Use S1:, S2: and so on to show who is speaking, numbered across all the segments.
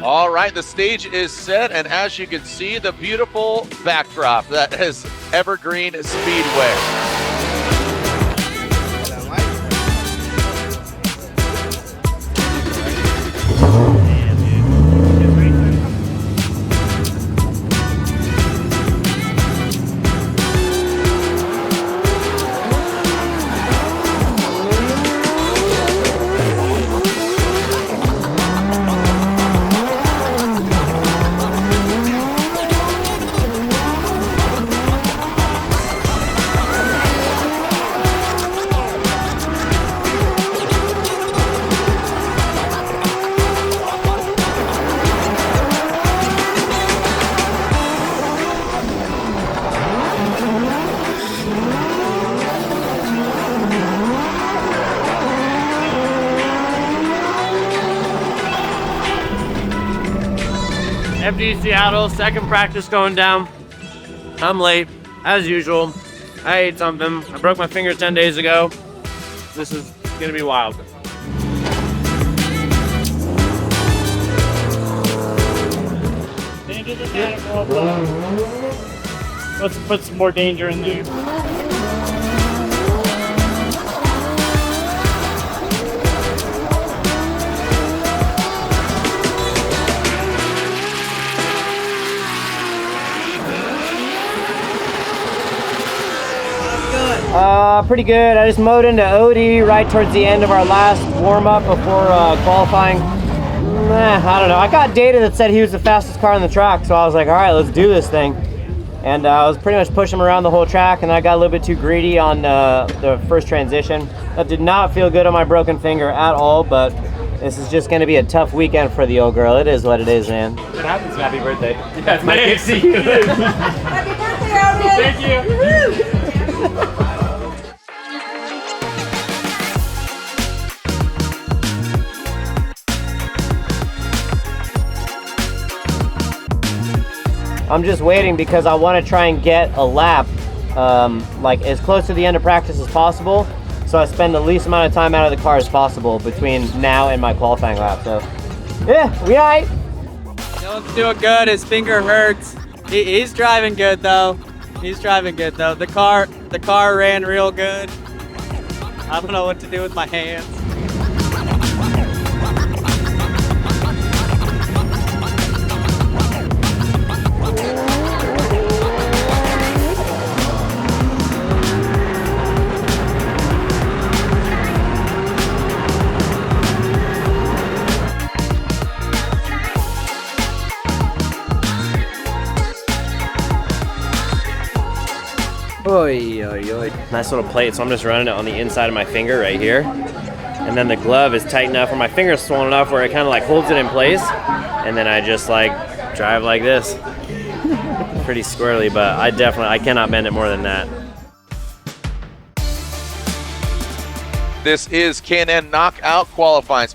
S1: All right, the stage is set, and as you can see, the beautiful backdrop that is Evergreen Speedway.
S2: FD Seattle, second practice going down. I'm late, as usual. I ate something. I broke my finger 10 days ago. This is gonna be wild.
S3: Let's put some more danger in there.
S2: Pretty good. I just mowed into Odie right towards the end of our last warm-up before qualifying. I don't know. I got data that said he was the fastest car on the track, so I was like, all right, let's do this thing. And I was pretty much pushing him around the whole track, and I got a little bit too greedy on the first transition. That did not feel good on my broken finger at all, but this is just going to be a tough weekend for the old girl. It is what it is, man.
S3: What happens? Happy birthday.
S2: Yeah, it's my gift to you.
S4: Happy birthday, Alvin!
S3: Thank you.
S2: I'm just waiting because I want to try and get a lap like as close to the end of practice as possible, so I spend the least amount of time out of the car as possible between now and my qualifying lap. So yeah, we all right.
S5: Dylan's doing good. His finger hurts. He's driving good though. He's driving good though. The car ran real good. I don't know what to do with my hands.
S2: Oy, oy, oy. Nice little plate, so I'm just running it on the inside of my finger right here. And then the glove is tight enough, or my finger's swollen enough where it kind of like holds it in place. And then I just like drive like this. Pretty squirrely, but I cannot bend it more than that.
S1: This is K&N Knockout qualifying.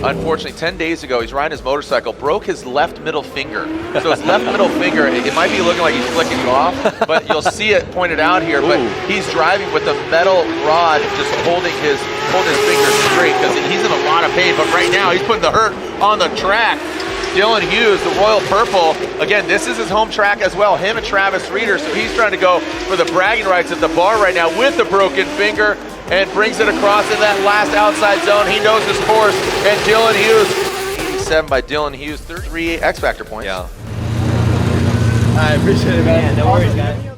S1: Unfortunately, 10 days ago, he's riding his motorcycle, broke his left middle finger. So his left middle finger, it might be looking like he's flicking you off, but you'll see it pointed out here. But he's driving with a metal rod, just holding his finger straight because he's in a lot of pain. But right now, he's putting the hurt on the track. Dylan Hughes, the Royal Purple. Again, this is his home track as well, him and Travis Reeder. So he's trying to go for the bragging rights at the bar right now with the broken finger, and brings it across in that last outside zone. He knows his course, and Dylan Hughes, 87 by Dylan Hughes, 33 X Factor points.
S2: Yeah.
S3: I appreciate it, man.
S2: Yeah, no worries, guys.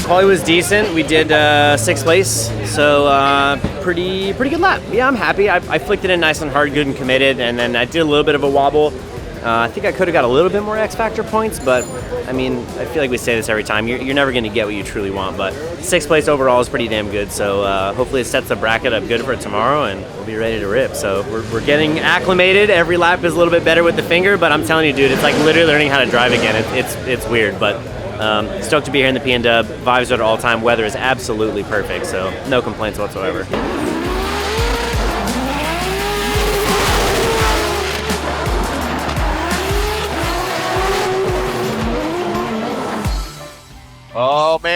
S2: Quali was decent. We did 6th place, so pretty good lap. Yeah, I'm happy. I flicked it in nice and hard, good and committed, and then I did a little bit of a wobble. I think I could have got a little bit more X Factor points, but I mean, I feel like we say this every time. You're never going to get what you truly want, but 6th place overall is pretty damn good, so hopefully it sets the bracket up good for tomorrow, and we'll be ready to rip. So we're getting acclimated. Every lap is a little bit better with the finger, but I'm telling you, dude, it's like literally learning how to drive again. It's weird, but stoked to be here in the P&Dub. Vibes are at all time. Weather is absolutely perfect, so no complaints whatsoever.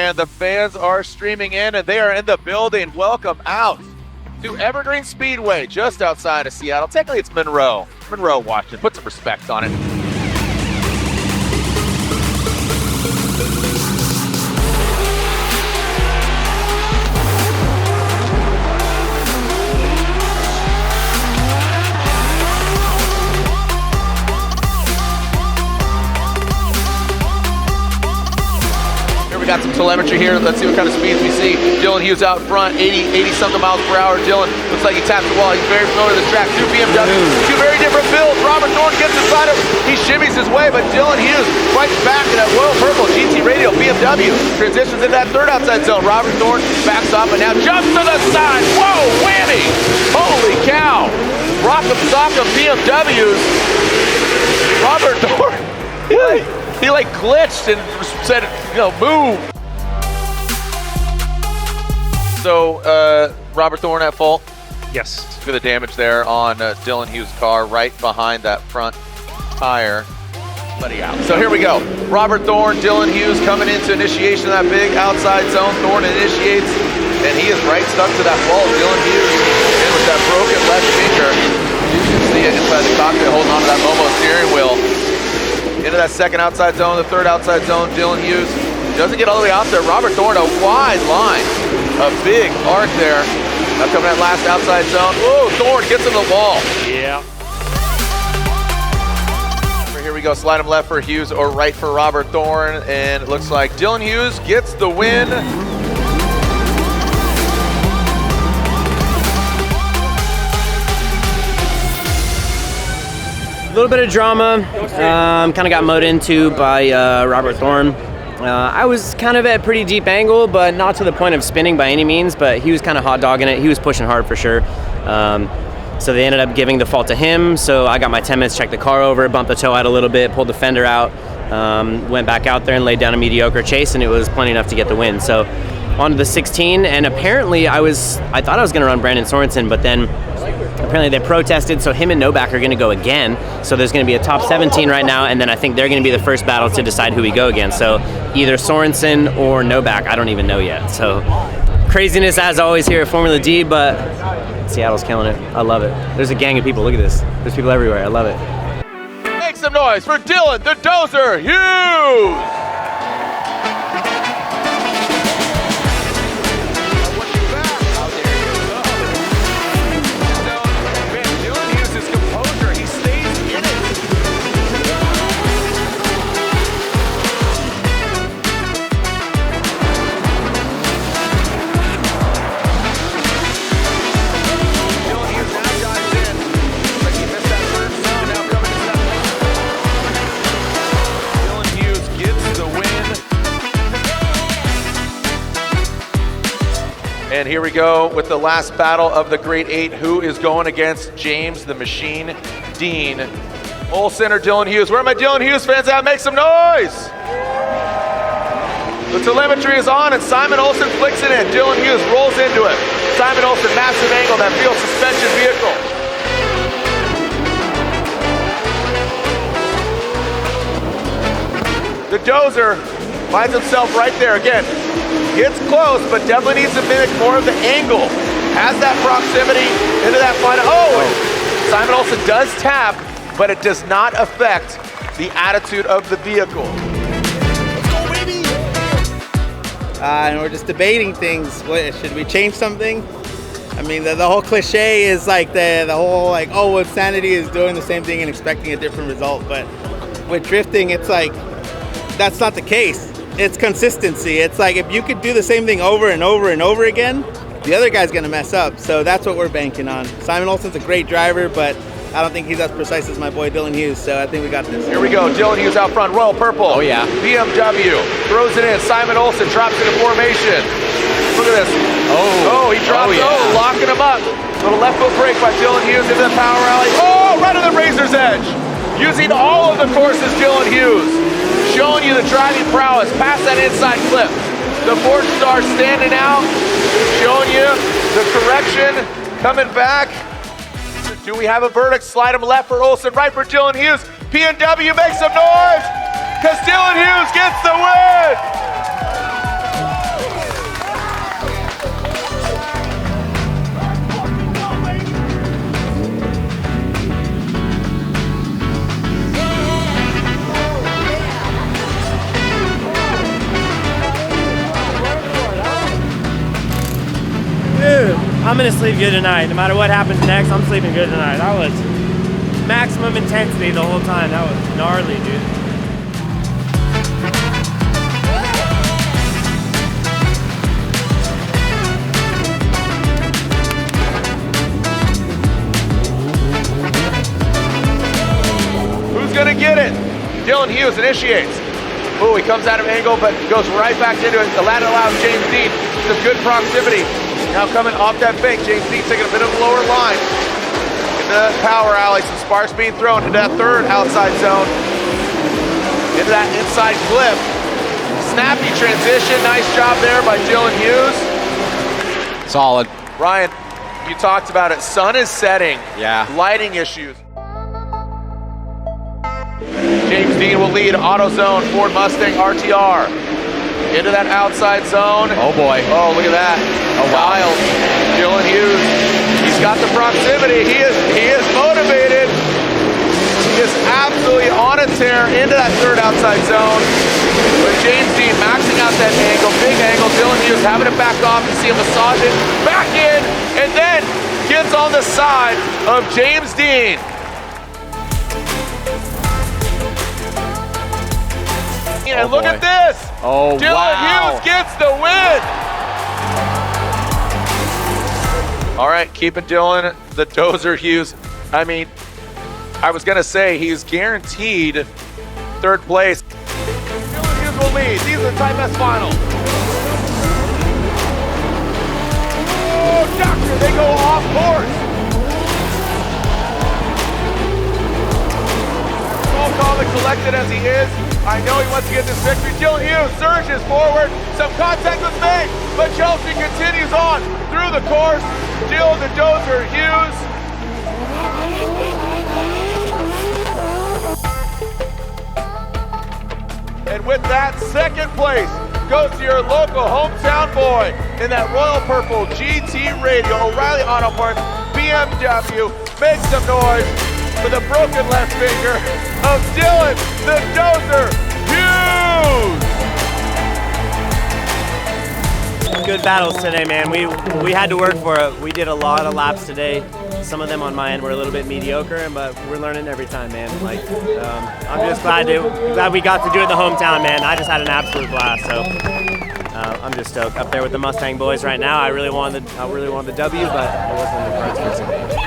S1: And the fans are streaming in, and they are in the building. Welcome out to Evergreen Speedway, just outside of Seattle. Technically, it's Monroe, Washington. Put some respect on it. We got some telemetry here. Let's see what kind of speeds we see. Dylan Hughes out front, 80-something miles per hour. Dylan looks like he taps the wall. He's very familiar with this track. Two BMWs, two very different builds. Robert Thorne gets inside him. He shimmies his way, but Dylan Hughes fights back in that Royal Purple GT Radio BMW. Transitions into that third outside zone. Robert Thorne backs off and now jumps to the side. Whoa, whammy! Holy cow! Rock'em sock'em BMWs. Robert Thorne. He like glitched and said, move. So, Robert Thorne at fault?
S6: Yes.
S1: For the damage there on Dylan Hughes' car, right behind that front tire. Buddy out. So here we go. Robert Thorne, Dylan Hughes coming into initiation of that big outside zone. Thorne initiates, and he is right stuck to that wall. Dylan Hughes in with that broken left finger. You can see it inside the cockpit holding onto that Momo steering wheel. Into that second outside zone, the third outside zone. Dylan Hughes doesn't get all the way out there. Robert Thorne, a wide line, a big arc there. Now coming that last outside zone. Whoa, Thorne gets in the wall.
S6: Yeah.
S1: Here we go, slide him left for Hughes or right for Robert Thorne. And it looks like Dylan Hughes gets the win.
S2: A little bit of drama, kind of got mowed into by Robert Thorne. I was kind of at a pretty deep angle, but not to the point of spinning by any means, but he was kind of hot dogging it. He was pushing hard for sure. So they ended up giving the fault to him, so I got my 10 minutes, checked the car over, bumped the toe out a little bit, pulled the fender out, went back out there and laid down a mediocre chase, and it was plenty enough to get the win. So on to the 16, and apparently I thought I was gonna run Brandon Sorensen, but then apparently they protested, so him and Novak are going to go again. So there's going to be a top 17 right now, and then I think they're going to be the first battle to decide who we go against. So either Sorensen or Novak, I don't even know yet. So craziness as always here at Formula D, but Seattle's killing it. I love it. There's a gang of people. Look at this. There's people everywhere. I love it.
S1: Make some noise for Dylan the Dozer Hughes! And here we go with the last battle of the Great Eight. Who is going against James the Machine Dean Olsen or Dylan Hughes? Where are my Dylan Hughes fans at? Make some noise! The telemetry is on and Simon Olsen flicks it in. Dylan Hughes rolls into it. Simon Olsen, massive angle, that field suspension vehicle. The Dozer finds himself right there again. Gets close, but definitely needs to mimic more of the angle. Has that proximity into that final. Oh! Simon Olsen does tap, but it does not affect the attitude of the vehicle.
S7: Let's go, baby! And we're just debating things. Should we change something? I mean, the whole cliche is like the whole like, oh, insanity is doing the same thing and expecting a different result. But with drifting, it's like, that's not the case. It's consistency. It's like if you could do the same thing over and over and over again, the other guy's gonna mess up. So that's what we're banking on. Simon Olsen's a great driver, but I don't think he's as precise as my boy Dylan Hughes, so I think we got this.
S1: Here we go, Dylan Hughes out front, Royal Purple.
S2: Oh yeah.
S1: BMW, throws it in, Simon Olsen drops into formation. Look at this. Oh, he drops, locking him up. Little left foot brake by Dylan Hughes into the power alley. Oh, right on the razor's edge. Using all of the courses, Dylan Hughes. Showing you the driving prowess past that inside clip. The Ford Star standing out, showing you the correction, coming back. Do we have a verdict? Slide him left for Olsen, right for Dylan Hughes. PNW makes some noise, because Dylan Hughes gets the win!
S2: I'm gonna sleep good tonight. No matter what happens next, I'm sleeping good tonight. That was maximum intensity the whole time. That was gnarly, dude.
S1: Who's gonna get it? Dylan Hughes initiates. Ooh, he comes out of angle, but goes right back into it. The ladder allows James Dean some good proximity. Now coming off that fake, James Dean taking a bit of a lower line. In the power alley, some sparks being thrown into that third outside zone. Into that inside clip. Snappy transition, nice job there by Dylan Hughes.
S6: Solid.
S1: Ryan, you talked about it. Sun is setting.
S6: Yeah.
S1: Lighting issues. James Dean will lead AutoZone Ford Mustang RTR. Into that outside zone.
S6: Oh boy.
S1: Oh, look at that.
S6: Oh, wow.
S1: Wild. Dylan Hughes. He's got the proximity. He is motivated. He is absolutely on a tear into that third outside zone. But James Dean maxing out that angle, big angle. Dylan Hughes having it back off. You see him massage it back in, and then gets on the side of James Dean. And look at this!
S6: Oh,
S1: Dylan
S6: wow.
S1: Hughes gets the win! All right, keeping Dylan, the Dozer Hughes. I mean, I was gonna say he's guaranteed third place. Dylan Hughes will lead. These are the Type S final. Oh, doctor, they go off course. All calm and collected as he is. I know he wants to get this victory. Dylan Hughes surges forward. Some contact was made, but Chelsea continues on through the course. Dylan the Dozer Hughes. And with that, second place goes to your local hometown boy in that royal purple GT Radio O'Reilly Auto Parts BMW. Make some noise for the broken left finger of Dylan the Dozer Hughes.
S2: Good battles today, man. We had to work for it. We did a lot of laps today. Some of them on my end were a little bit mediocre, but we're learning every time, man. Like, I'm just glad we got to do it in the hometown, man. I just had an absolute blast. So I'm just stoked. Up there with the Mustang boys right now. I really wanted the W, but it wasn't in the cards for today.